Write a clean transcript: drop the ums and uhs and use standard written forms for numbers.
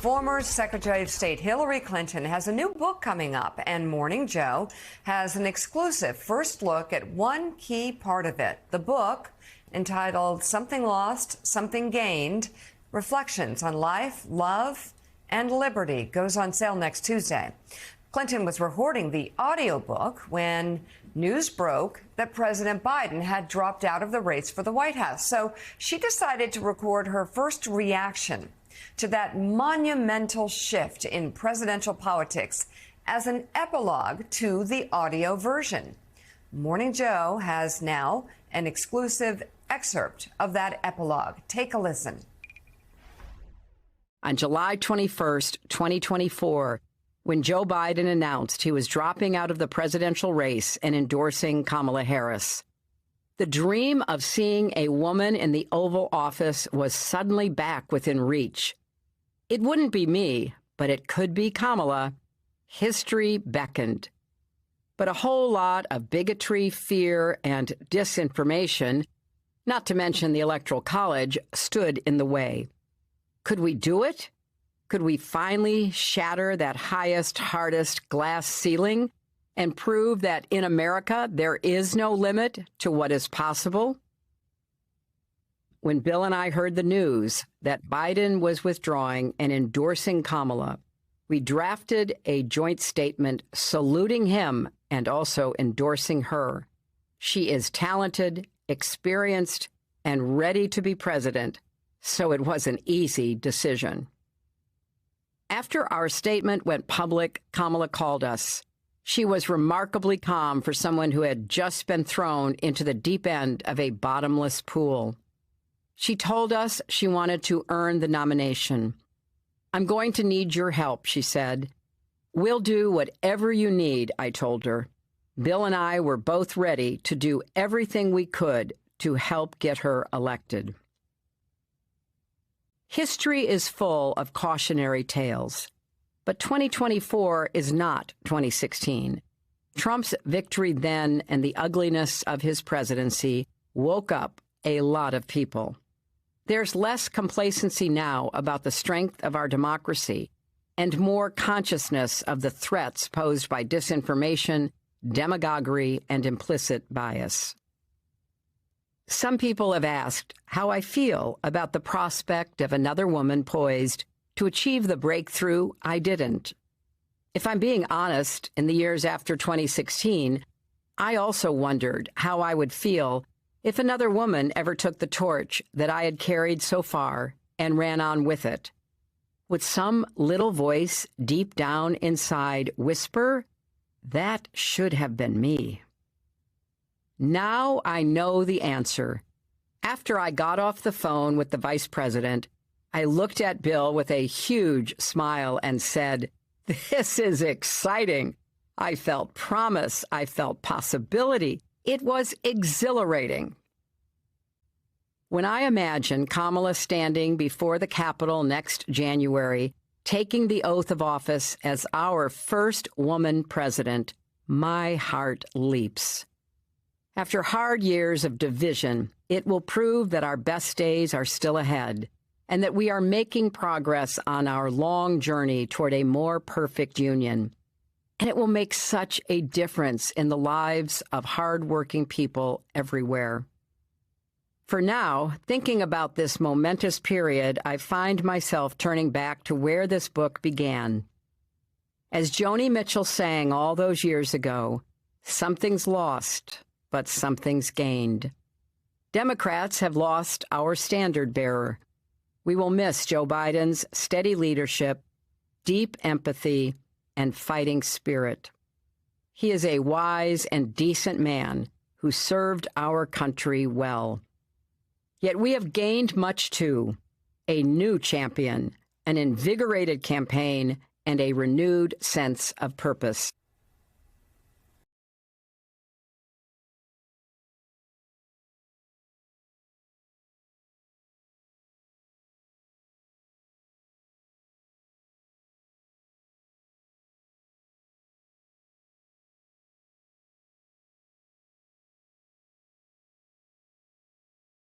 Former Secretary of State Hillary Clinton has a new book coming up, and Morning Joe has an exclusive first look at one key part of it. The book, entitled Something Lost, Something Gained, Reflections on Life, Love, and Liberty, goes on sale next Tuesday. Clinton was recording the audiobook when news broke that President Biden had dropped out of the race for the White House. So she decided to record her first reaction to that monumental shift in presidential politics as an epilogue to the audio version. Morning Joe has now an exclusive excerpt of that epilogue. Take a listen. On July 21st, 2024, when Joe Biden announced he was dropping out of the presidential race and endorsing Kamala Harris, the dream of seeing a woman in the Oval Office was suddenly back within reach. It wouldn't be me, but it could be Kamala. History beckoned. But a whole lot of bigotry, fear, and disinformation, not to mention the Electoral College, stood in the way. Could we do it? Could we finally shatter that highest, hardest glass ceiling and prove that in America there is no limit to what is possible? When Bill and I heard the news that Biden was withdrawing and endorsing Kamala, we drafted a joint statement saluting him and also endorsing her. She is talented, experienced, and ready to be president, so it was an easy decision. After our statement went public, Kamala called us. She was remarkably calm for someone who had just been thrown into the deep end of a bottomless pool. She told us she wanted to earn the nomination. "I'm going to need your help," she said. "We'll do whatever you need," I told her. Bill and I were both ready to do everything we could to help get her elected. History is full of cautionary tales, but 2024 is not 2016. Trump's victory then and the ugliness of his presidency woke up a lot of people. There's less complacency now about the strength of our democracy and more consciousness of the threats posed by disinformation, demagoguery, and implicit bias. Some people have asked how I feel about the prospect of another woman poised to achieve the breakthrough I didn't. If I'm being honest, in the years after 2016, I also wondered how I would feel if another woman ever took the torch that I had carried so far and ran on with it. Would some little voice deep down inside whisper, "That should have been me"? Now I know the answer. After I got off the phone with the vice president, I looked at Bill with a huge smile and said, "This is exciting." I felt promise. I felt possibility. It was exhilarating. When I imagine Kamala standing before the Capitol next January, taking the oath of office as our first woman president, my heart leaps. After hard years of division, it will prove that our best days are still ahead and that we are making progress on our long journey toward a more perfect union. And it will make such a difference in the lives of hardworking people everywhere. For now, thinking about this momentous period, I find myself turning back to where this book began. As Joni Mitchell sang all those years ago, "Something's lost, but something's gained." Democrats have lost our standard bearer. We will miss Joe Biden's steady leadership, deep empathy, and fighting spirit. He is a wise and decent man who served our country well. Yet we have gained much too: a new champion, an invigorated campaign, and a renewed sense of purpose.